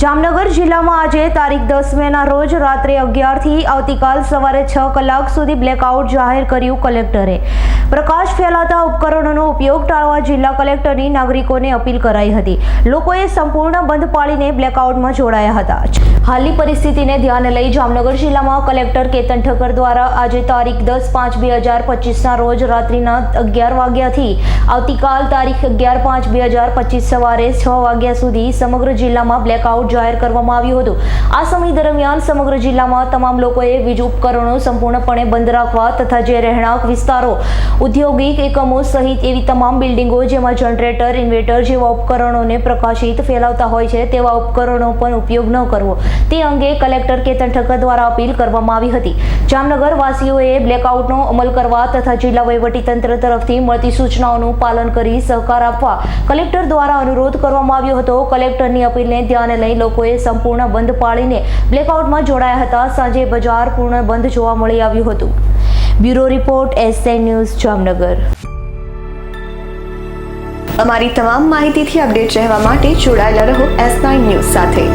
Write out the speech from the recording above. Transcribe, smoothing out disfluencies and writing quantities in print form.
જામનગર જિલ્લામાં આજે તારીખ 10 મેના રોજ રાત્રે 11 થી આવતીકાલ સવારે 6 કલાક સુધી બ્લેકઆઉટ જાહેર કર્યું કલેક્ટરે। પ્રકાશ ફેલાતા ઉપકરણોનો ઉપયોગ ટાળવા જિલ્લા કલેક્ટરની નાગરિકોને અપીલ કરાઈ હતી। લોકોએ સંપૂર્ણ બંધ પાળીને બ્લેકઆઉટમાં જોડાયા હતા। હાલની પરિસ્થિતિને ધ્યાને લઈ જામનગર જિલ્લામાં કલેક્ટર કેતન ઠક્કર દ્વારા આજે તારીખ 10/5/2025ના રોજ રાત્રિના 11 વાગ્યાથી આવતીકાલ તારીખ 11/5/2025 સવારે 6 વાગ્યા સુધી સમગ્ર જિલ્લામાં બ્લેકઆઉટ જાહેર કરવામાં આવ્યું હતું। આ સમય દરમિયાન સમગ્ર જિલ્લામાં તમામ લોકોએ વીજ ઉપકરણો સંપૂર્ણપણે બંધ રાખવા તથા જે રહેણાંક વિસ્તારો, ઔદ્યોગિક એકમો સહિત એવી તમામ બિલ્ડિંગો જેમાં જનરેટર, ઇન્વર્ટર જેવા ઉપકરણોને પ્રકાશિત ફેલાવતા હોય છે તેવા ઉપકરણો પણ ઉપયોગ ન કરવો તે અંગે કલેક્ટર કેતન ઠક્કર દ્વારા અપીલ કરવામાં આવી હતી। જામનગર વાસીઓએ બ્લેકઆઉટનો અમલ કરવા તથા જિલ્લા વહીવટીતંત્ર તરફથી મળતી સૂચનાઓનું પાલન કરી સહકાર આપવા કલેક્ટર દ્વારા અનુરોધ કરવામાં આવ્યો હતો। કલેક્ટરની અપીલને ધ્યાને લઈ લોકોએ સંપૂર્ણ બંધ પાળીને બ્લેકઆઉટમાં જોડાયા હતા। સાંજે બજાર પૂર્ણ બંધ જોવા મળી આવ્યું હતું। Bureau report S9 news Jamnagar. અમારી તમામ માહિતીથી અપડેટ રહેવા માટે જોડાયેલા રહો S9 ન્યૂઝ સાથે।